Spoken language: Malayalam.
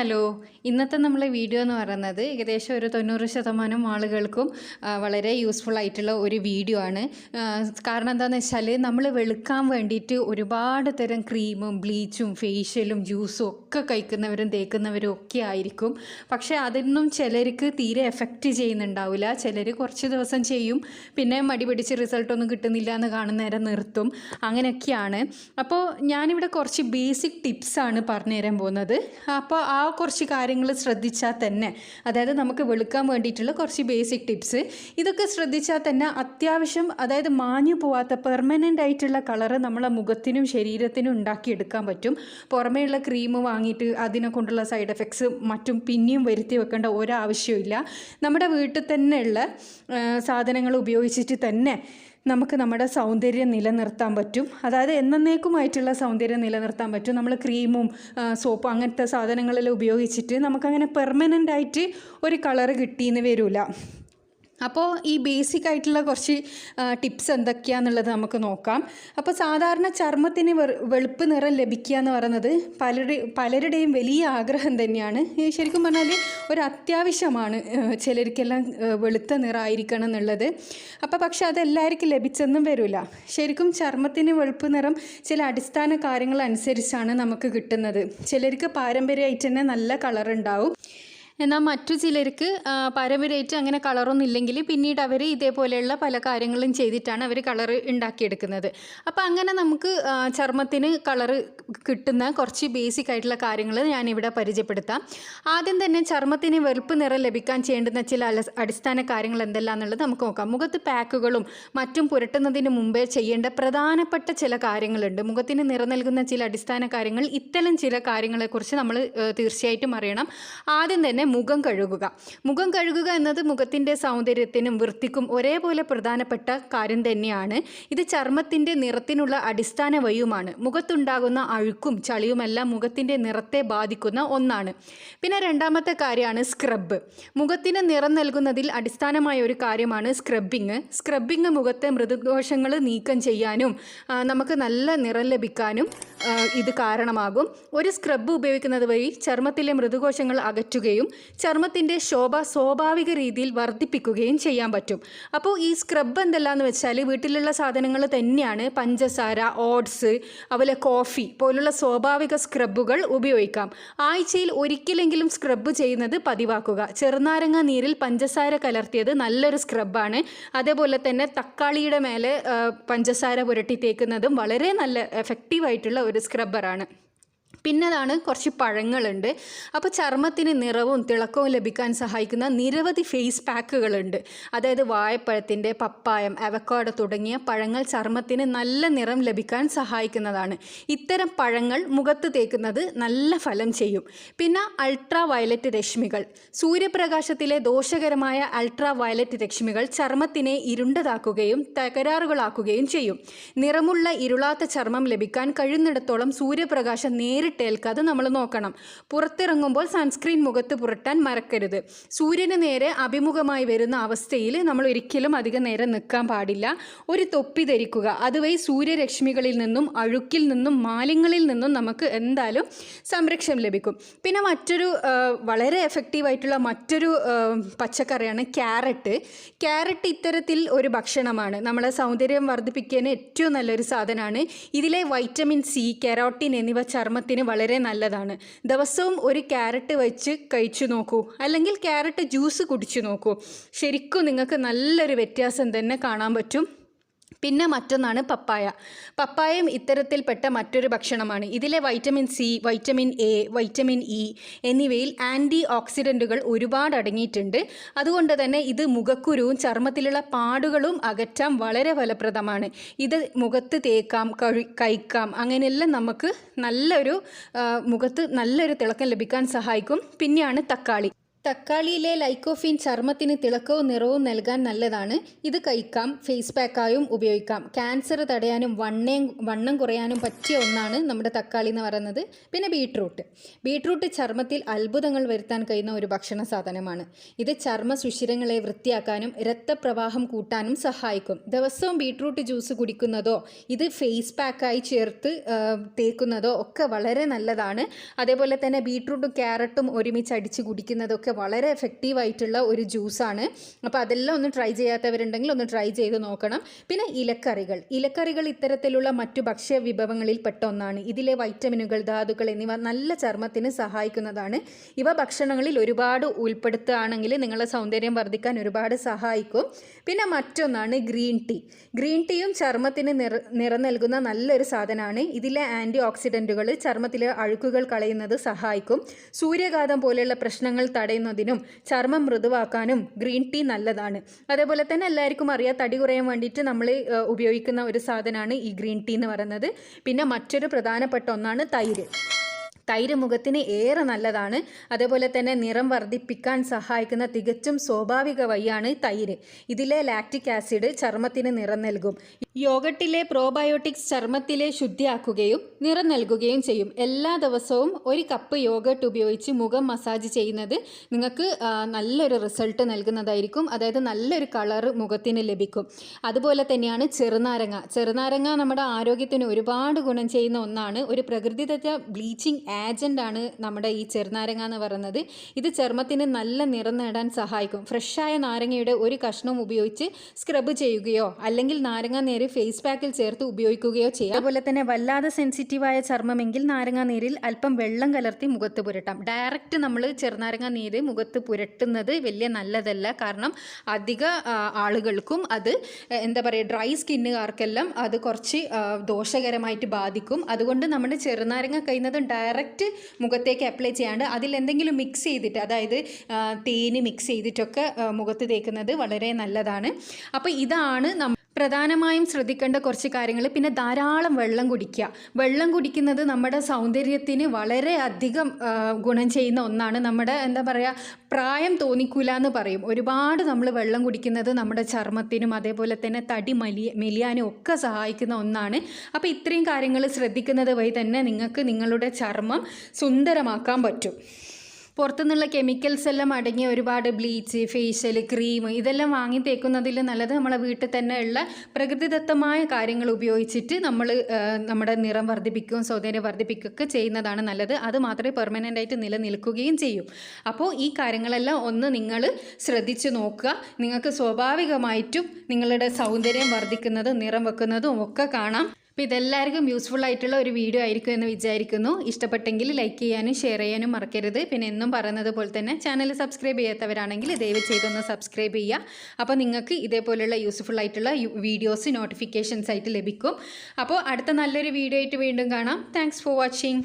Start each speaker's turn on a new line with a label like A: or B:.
A: ഹലോ, ഇന്നത്തെ നമ്മളെ വീഡിയോ എന്ന് പറയുന്നത് ഏകദേശം ഒരു 90% ആളുകൾക്കും വളരെ യൂസ്ഫുൾ ആയിട്ടുള്ള ഒരു വീഡിയോ ആണ്. കാരണം എന്താണെന്ന് വെച്ചാൽ നമ്മൾ വെളുക്കാൻ വേണ്ടിയിട്ട് ഒരുപാട് തരം ക്രീമും ബ്ലീച്ചും ഫേഷ്യലും ജ്യൂസും ഒക്കെ കഴിക്കുന്നവരും തേക്കുന്നവരും ഒക്കെ ആയിരിക്കും. പക്ഷേ അതൊന്നും ചിലർക്ക് തീരെ എഫക്റ്റ് ചെയ്യുന്നുണ്ടാവില്ല. ചിലർ കുറച്ച് ദിവസം ചെയ്യും, പിന്നെ മടി പിടിച്ച് റിസൾട്ടൊന്നും കിട്ടുന്നില്ല എന്ന് കാണുന്ന നേരം നിർത്തും. അങ്ങനെയൊക്കെയാണ്. അപ്പോൾ ഞാനിവിടെ കുറച്ച് ബേസിക് ടിപ്സാണ് പറഞ്ഞു തരാൻ പോകുന്നത്. അപ്പോൾ ആ കുറച്ച് കാര്യങ്ങൾ ശ്രദ്ധിച്ചാൽ തന്നെ, അതായത് നമുക്ക് വെളുക്കാൻ വേണ്ടിയിട്ടുള്ള കുറച്ച് ബേസിക് ടിപ്സ്, ഇതൊക്കെ ശ്രദ്ധിച്ചാൽ തന്നെ അത്യാവശ്യം, അതായത് മാഞ്ഞു പോവാത്ത പെർമനൻ്റ് ആയിട്ടുള്ള കളറ് നമ്മളെ മുഖത്തിനും ശരീരത്തിനും ഉണ്ടാക്കിയെടുക്കാൻ പറ്റും. പുറമേയുള്ള ക്രീം വാങ്ങിയിട്ട് അതിനെ കൊണ്ടുള്ള സൈഡ് എഫക്ട്സ് മറ്റും പിന്നെയും വരുത്തി വെക്കേണ്ട ഒരാവശ്യമില്ല. നമ്മുടെ വീട്ടിൽ തന്നെയുള്ള സാധനങ്ങൾ ഉപയോഗിച്ചിട്ട് തന്നെ നമുക്ക് നമ്മുടെ സൗന്ദര്യം നിലനിർത്താൻ പറ്റും. അതായത് എന്നേക്കുമായിട്ടുള്ള സൗന്ദര്യം നിലനിർത്താൻ പറ്റും. നമ്മൾ ക്രീമും സോപ്പും അങ്ങനത്തെ സാധനങ്ങളെല്ലാം ഉപയോഗിച്ചിട്ട് നമുക്കങ്ങനെ പെർമനൻ്റ് ആയിട്ട് ഒരു കളറ് കിട്ടിയെന്ന് വരില്ല. അപ്പോൾ ഈ ബേസിക് ആയിട്ടുള്ള കുറച്ച് ടിപ്സ് എന്തൊക്കെയാണെന്നുള്ളത് നമുക്ക് നോക്കാം. അപ്പോൾ സാധാരണ ചർമ്മത്തിന് വെളുപ്പ് നിറം ലഭിക്കുക എന്ന് പറയുന്നത് പലരുടെയും വലിയ ആഗ്രഹം തന്നെയാണ്. ശരിക്കും പറഞ്ഞാൽ ഒരു അത്യാവശ്യമാണ് ചിലർക്കെല്ലാം വെളുത്ത നിറമായിരിക്കണം എന്നുള്ളത്. പക്ഷെ അതെല്ലാവർക്കും ലഭിച്ചെന്നും വരില്ല. ശരിക്കും ചർമ്മത്തിന് വെളുപ്പ് നിറം ചില അടിസ്ഥാന കാര്യങ്ങൾ അനുസരിച്ചാണ് നമുക്ക് കിട്ടുന്നത്. ചിലർക്ക് പാരമ്പര്യമായിട്ട് തന്നെ നല്ല കളറുണ്ടാവും. എന്നാൽ മറ്റു ചിലർക്ക് പാരമ്പര്യമായിട്ട് അങ്ങനെ കളറൊന്നും ഇല്ലെങ്കിൽ പിന്നീട് അവർ ഇതേപോലെയുള്ള പല കാര്യങ്ങളും ചെയ്തിട്ടാണ് അവർ കളറ് ഉണ്ടാക്കിയെടുക്കുന്നത്. അപ്പോൾ അങ്ങനെ നമുക്ക് ചർമ്മത്തിന് കളറ് കിട്ടുന്ന കുറച്ച് ബേസിക് ആയിട്ടുള്ള കാര്യങ്ങൾ ഞാനിവിടെ പരിചയപ്പെടുത്താം. ആദ്യം തന്നെ ചർമ്മത്തിന് വെളുപ്പ് നിറം ലഭിക്കാൻ ചെയ്യേണ്ടുന്ന ചില അടിസ്ഥാന കാര്യങ്ങൾ എന്തെല്ലാമെന്നുള്ളത് നമുക്ക് നോക്കാം. മുഖത്ത് പാക്കുകളും മറ്റും പുരട്ടുന്നതിന് മുമ്പേ ചെയ്യേണ്ട പ്രധാനപ്പെട്ട ചില കാര്യങ്ങളുണ്ട്. മുഖത്തിന് നിറം നൽകുന്ന ചില അടിസ്ഥാന കാര്യങ്ങൾ, ഇത്തരം ചില കാര്യങ്ങളെക്കുറിച്ച് നമ്മൾ തീർച്ചയായിട്ടും അറിയണം. ആദ്യം തന്നെ മുഖം കഴുകുക എന്നത് മുഖത്തിൻ്റെ സൗന്ദര്യത്തിനും വൃത്തിക്കും ഒരേപോലെ പ്രധാനപ്പെട്ട കാര്യം തന്നെയാണ്. ഇത് ചർമ്മത്തിൻ്റെ നിറത്തിനുള്ള അടിസ്ഥാന വഴിയുമാണ്. മുഖത്തുണ്ടാകുന്ന അഴുക്കും ചളിയുമെല്ലാം മുഖത്തിൻ്റെ നിറത്തെ ബാധിക്കുന്ന ഒന്നാണ്. പിന്നെ രണ്ടാമത്തെ കാര്യമാണ് സ്ക്രബ്. മുഖത്തിന് നിറം നൽകുന്നതിൽ അടിസ്ഥാനമായ ഒരു കാര്യമാണ് സ്ക്രബിങ് മുഖത്തെ മൃദുദോഷങ്ങൾ നീക്കം ചെയ്യാനും നമുക്ക് നല്ല നിറം ലഭിക്കാനും ഇത് കാരണമാകും. ഒരു സ്ക്രബ് ഉപയോഗിക്കുന്നത് വഴി ചർമ്മത്തിലെ മൃദുകോശങ്ങൾ അകറ്റുകയും ചർമ്മത്തിൻ്റെ ശോഭ സ്വാഭാവിക രീതിയിൽ വർദ്ധിപ്പിക്കുകയും ചെയ്യാൻ പറ്റും. അപ്പോൾ ഈ സ്ക്രബ് എന്തെല്ലാമെന്ന് വെച്ചാൽ വീട്ടിലുള്ള സാധനങ്ങൾ തന്നെയാണ്. പഞ്ചസാര, ഓട്സ്, അതുപോലെ കോഫി പോലുള്ള സ്വാഭാവിക സ്ക്രബുകൾ ഉപയോഗിക്കാം. ആഴ്ചയിൽ ഒരിക്കലെങ്കിലും സ്ക്രബ് ചെയ്യുന്നത് പതിവാക്കുക. ചെറുനാരങ്ങ നീരിൽ പഞ്ചസാര കലർത്തിയത് നല്ലൊരു സ്ക്രബാണ്. അതേപോലെ തന്നെ തക്കാളിയുടെ മേലെ പഞ്ചസാര പുരട്ടി തേക്കുന്നതും വളരെ നല്ല എഫക്റ്റീവായിട്ടുള്ള ഒരു സ്ക്രബ്ബറാണ്. പിന്നതാണ് കുറച്ച് പഴങ്ങളുണ്ട്. അപ്പോൾ ചർമ്മത്തിന് നിറവും തിളക്കവും ലഭിക്കാൻ സഹായിക്കുന്ന നിരവധി ഫേസ് പാക്കുകളുണ്ട്. അതായത് വാഴപ്പഴത്തിൻ്റെ, പപ്പായം, അവക്കാഡോ തുടങ്ങിയ പഴങ്ങൾ ചർമ്മത്തിന് നല്ല നിറം ലഭിക്കാൻ സഹായിക്കുന്നതാണ്. ഇത്തരം പഴങ്ങൾ മുഖത്ത് തേക്കുന്നത് നല്ല ഫലം ചെയ്യും. പിന്നെ അൾട്രാ വയലറ്റ് രശ്മികൾ. സൂര്യപ്രകാശത്തിലെ ദോഷകരമായ അൾട്രാ വയലറ്റ് രശ്മികൾ ചർമ്മത്തിനെ ഇരുണ്ടതാക്കുകയും തകരാറുകളാക്കുകയും ചെയ്യും. നിറമുള്ള ഇരുളാത്ത ചർമ്മം ലഭിക്കാൻ കഴിയുന്നിടത്തോളം സൂര്യപ്രകാശം നേരിട്ടേൽക്കാതെ നമ്മൾ നോക്കണം. പുറത്തിറങ്ങുമ്പോൾ സൺസ്ക്രീൻ മുഖത്ത് പുരട്ടാൻ മറക്കരുത്. സൂര്യന് നേരെ അഭിമുഖമായി വരുന്ന അവസ്ഥയിൽ നമ്മൾ ഒരിക്കലും അധികം നേരം നിൽക്കാൻ പാടില്ല. ഒരു തൊപ്പി ധരിക്കുക. അതുവഴി സൂര്യരശ്മികളിൽ നിന്നും അഴുക്കിൽ നിന്നും മാലിന്യങ്ങളിൽ നിന്നും നമുക്ക് എന്തായാലും സംരക്ഷണം ലഭിക്കും. പിന്നെ മറ്റൊരു വളരെ എഫക്റ്റീവായിട്ടുള്ള മറ്റൊരു പച്ചക്കറിയാണ് ക്യാരറ്റ്. ഇത്തരത്തിൽ ഒരു ഭക്ഷണമാണ്. നമ്മളെ സൗന്ദര്യം വർദ്ധിപ്പിക്കാൻ ഏറ്റവും നല്ലൊരു സാധനമാണ്. ഇതിലെ വൈറ്റമിൻ സി, കെരോട്ടിൻ എന്നിവ ചർമ്മത്തിന് വളരെ നല്ലതാണ്. ദിവസവും ഒരു ക്യാരറ്റ് വെച്ച് കഴിച്ചു നോക്കൂ, അല്ലെങ്കിൽ ക്യാരറ്റ് ജ്യൂസ് കുടിച്ചു നോക്കൂ. ശരിക്കും നിങ്ങൾക്ക് നല്ലൊരു വ്യത്യാസം തന്നെ കാണാൻ പറ്റും. പിന്നെ മറ്റൊന്നാണ് പപ്പായയും ഇത്തരത്തിൽപ്പെട്ട മറ്റൊരു ഭക്ഷണമാണ്. ഇതിലെ vitamin C, vitamin A, vitamin E എന്നിവയിൽ ആൻറ്റി ഓക്സിഡൻറ്റുകൾ ഒരുപാട് അടങ്ങിയിട്ടുണ്ട്. അതുകൊണ്ട് തന്നെ ഇത് മുഖക്കുരുവും ചർമ്മത്തിലുള്ള പാടുകളും അകറ്റാൻ വളരെ ഫലപ്രദമാണ്. ഇത് മുഖത്ത് തേക്കാം, കഴിക്കാം. അങ്ങനെയെല്ലാം നമുക്ക് മുഖത്ത് നല്ലൊരു തിളക്കം ലഭിക്കാൻ സഹായിക്കും. പിന്നെയാണ് തക്കാളി. തക്കാളിയിലെ ലൈക്കോഫീൻ ചർമ്മത്തിന് തിളക്കവും നിറവും നൽകാൻ നല്ലതാണ്. ഇത് കഴിക്കാം, ഫേസ് പാക്കായും ഉപയോഗിക്കാം. ക്യാൻസർ തടയാനും വണ്ണം കുറയാനും പറ്റിയ ഒന്നാണ് നമ്മുടെ തക്കാളി എന്ന് പറയുന്നത്. പിന്നെ ബീട്രൂട്ട് ചർമ്മത്തിൽ അത്ഭുതങ്ങൾ വരുത്താൻ കഴിയുന്ന ഒരു ഭക്ഷണ സാധനമാണ്. ഇത് ചർമ്മ സുഷിരങ്ങളെ വൃത്തിയാക്കാനും രക്തപ്രവാഹം കൂട്ടാനും സഹായിക്കും. ദിവസവും ബീട്രൂട്ട് ജ്യൂസ് കുടിക്കുന്നതോ ഇത് ഫേസ് പാക്കായി ചേർത്ത് തേക്കുന്നതോ ഒക്കെ വളരെ നല്ലതാണ്. അതേപോലെ തന്നെ ബീട്രൂട്ടും ക്യാരറ്റും ഒരുമിച്ച് അടിച്ച് കുടിക്കുന്നതൊക്കെ വളരെ എഫക്റ്റീവായിട്ടുള്ള ഒരു ജ്യൂസാണ്. അപ്പോൾ അതെല്ലാം ഒന്ന് ട്രൈ ചെയ്യാത്തവരുണ്ടെങ്കിൽ ഒന്ന് ട്രൈ ചെയ്ത് നോക്കണം. പിന്നെ ഇലക്കറികൾ ഇത്തരത്തിലുള്ള മറ്റു ഭക്ഷ്യ വിഭവങ്ങളിൽ പെട്ട ഒന്നാണ്. ഇതിലെ വൈറ്റമിനുകൾ, ധാതുക്കൾ എന്നിവ നല്ല ചർമ്മത്തിന് സഹായിക്കുന്നതാണ്. ഇവ ഭക്ഷണങ്ങളിൽ ഒരുപാട് ഉൾപ്പെടുത്തുകയാണെങ്കിൽ നിങ്ങളുടെ സൗന്ദര്യം വർദ്ധിക്കാൻ ഒരുപാട് സഹായിക്കും. പിന്നെ മറ്റൊന്നാണ് ഗ്രീൻ ടീയും ചർമ്മത്തിന് നിറം നൽകുന്ന നല്ലൊരു സാധനമാണ്. ഇതിലെ ആൻറ്റി ഓക്സിഡൻറ്റുകൾ ചർമ്മത്തിലെ അഴുക്കുകൾ കളയുന്നത് സഹായിക്കും. സൂര്യാഘാതം പോലെയുള്ള പ്രശ്നങ്ങൾ തടയുന്നതിനും ചർമ്മം മൃദുവാക്കാനും ഗ്രീൻ ടീ നല്ലതാണ്. അതേപോലെ തന്നെ എല്ലാവർക്കും അറിയാം, തടി കുറയാൻ വേണ്ടിയിട്ട് നമ്മൾ ഉപയോഗിക്കുന്ന ഒരു സാധനമാണ് ഈ ഗ്രീൻ ടീ എന്ന് പറയുന്നത്. പിന്നെ മറ്റൊരു പ്രധാനപ്പെട്ട ഒന്നാണ് തൈര് മുഖത്തിന് ഏറെ നല്ലതാണ്. അതേപോലെ തന്നെ നിറം വർദ്ധിപ്പിക്കാൻ സഹായിക്കുന്ന തികച്ചും സ്വാഭാവിക വഴിയാണ് തൈര്. ഇതിലെ ലാക്റ്റിക് ആസിഡ് ചർമ്മത്തിന് നിറം നൽകും. യോഗട്ടിലെ പ്രോബയോട്ടിക്സ് ചർമ്മത്തിലെ ശുദ്ധിയാക്കുകയും നിറം നൽകുകയും ചെയ്യും. എല്ലാ ദിവസവും ഒരു കപ്പ് യോഗട്ട് ഉപയോഗിച്ച് മുഖം മസാജ് ചെയ്യുന്നത് നിങ്ങൾക്ക് നല്ലൊരു റിസൾട്ട് നൽകുന്നതായിരിക്കും. അതായത് നല്ലൊരു കളർ മുഖത്തിന് ലഭിക്കും. അതുപോലെ തന്നെയാണ് ചെറുനാരങ്ങ നമ്മുടെ ആരോഗ്യത്തിന് ഒരുപാട് ഗുണം ചെയ്യുന്ന ഒന്നാണ്. ഒരു പ്രകൃതിദത്ത ബ്ലീച്ചിങ് ഏജൻ്റാണ് നമ്മുടെ ഈ ചെറുനാരങ്ങ എന്ന് പറയുന്നത്. ഇത് ചർമ്മത്തിന് നല്ല നിറം നേടാൻ സഹായിക്കും. ഫ്രഷായ നാരങ്ങയുടെ ഒരു കഷ്ണം ഉപയോഗിച്ച് സ്ക്രബ് ചെയ്യുകയോ അല്ലെങ്കിൽ നാരങ്ങ നീര് ഫേസ് പാക്കിൽ ചേർത്ത് ഉപയോഗിക്കുകയോ ചെയ്യാം. അതുപോലെ തന്നെ വല്ലാതെ സെൻസിറ്റീവായ ചർമ്മമെങ്കിൽ നാരങ്ങ നീരിൽ അല്പം വെള്ളം കലർത്തി മുഖത്ത് പുരട്ടാം. ഡയറക്റ്റ് നമ്മൾ ചെറുനാരങ്ങ നീര് മുഖത്ത് പുരട്ടുന്നത് വലിയ നല്ലതല്ല. കാരണം അധിക ആളുകൾക്കും അത് ഡ്രൈ സ്കിന്നുകാർക്കെല്ലാം അത് കുറച്ച് ദോഷകരമായിട്ട് ബാധിക്കും. അതുകൊണ്ട് നമ്മുടെ ചെറുനാരങ്ങ കഴിയുന്നതും ഡയറക്റ്റ് മുഖത്തേക്ക് അപ്ലൈ ചെയ്യാണ്ട് അതിലെന്തെങ്കിലും മിക്സ് ചെയ്തിട്ട്, അതായത് തേന് മിക്സ് ചെയ്തിട്ടൊക്കെ മുഖത്ത് തേക്കുന്നത് വളരെ നല്ലതാണ്. അപ്പോൾ ഇതാണ് പ്രധാനമായും ശ്രദ്ധിക്കേണ്ട കുറച്ച് കാര്യങ്ങൾ. പിന്നെ ധാരാളം വെള്ളം കുടിക്കുക. വെള്ളം കുടിക്കുന്നത് നമ്മുടെ സൗന്ദര്യത്തിന് വളരെ അധികം ഗുണം ചെയ്യുന്ന ഒന്നാണ്. നമ്മുടെ പ്രായം തോന്നിക്കൂല എന്ന് പറയും. ഒരുപാട് നമ്മൾ വെള്ളം കുടിക്കുന്നത് നമ്മുടെ ചർമ്മത്തിനും അതേപോലെ തന്നെ തടി മെലിയാനും ഒക്കെ സഹായിക്കുന്ന ഒന്നാണ്. അപ്പോൾ ഇത്രയും കാര്യങ്ങൾ ശ്രദ്ധിക്കുന്നത് വഴി തന്നെ നിങ്ങൾക്ക് നിങ്ങളുടെ ചർമ്മം സുന്ദരമാക്കാൻ പറ്റും. പുറത്തുനിന്നുള്ള കെമിക്കൽസ് എല്ലാം അടങ്ങിയ ഒരുപാട് ബ്ലീച്ച്, ഫേഷ്യൽ, ക്രീം ഇതെല്ലാം വാങ്ങി തേക്കുന്നതിൽ നല്ലത് നമ്മളെ വീട്ടിൽ തന്നെ ഉള്ള പ്രകൃതിദത്തമായ കാര്യങ്ങൾ ഉപയോഗിച്ചിട്ട് നമ്മൾ നമ്മുടെ നിറം വർദ്ധിപ്പിക്കുകയും സൗന്ദര്യം വർദ്ധിപ്പിക്കുകയൊക്കെ ചെയ്യുന്നതാണ് നല്ലത്. അത് മാത്രമേ പെർമനൻ്റ് ആയിട്ട് നിലനിൽക്കുകയും ചെയ്യും. അപ്പോൾ ഈ കാര്യങ്ങളെല്ലാം ഒന്ന് നിങ്ങൾ ശ്രദ്ധിച്ച് നോക്കുക. നിങ്ങൾക്ക് സ്വാഭാവികമായിട്ടും നിങ്ങളുടെ സൗന്ദര്യം വർദ്ധിക്കുന്നതും നിറം വെക്കുന്നതും ഒക്കെ കാണാം. അപ്പോൾ ഇതെല്ലാവർക്കും യൂസ്ഫുൾ ആയിട്ടുള്ള ഒരു വീഡിയോ ആയിരിക്കും എന്ന് വിചാരിക്കുന്നു. ഇഷ്ടപ്പെട്ടെങ്കിൽ ലൈക്ക് ചെയ്യാനും ഷെയർ ചെയ്യാനും മറക്കരുത്. പിന്നെ എന്നും പറയുന്നത് പോലെ തന്നെ ചാനൽ സബ്സ്ക്രൈബ് ചെയ്യാത്തവരാണെങ്കിൽ ദയവ് ചെയ്തൊന്ന് സബ്സ്ക്രൈബ് ചെയ്യുക. അപ്പോൾ നിങ്ങൾക്ക് ഇതേപോലെയുള്ള യൂസ്ഫുൾ ആയിട്ടുള്ള വീഡിയോസ് നോട്ടിഫിക്കേഷൻസ് ആയിട്ട് ലഭിക്കും. അപ്പോൾ അടുത്ത നല്ലൊരു വീഡിയോ ആയിട്ട് വീണ്ടും കാണാം. Thanks for watching.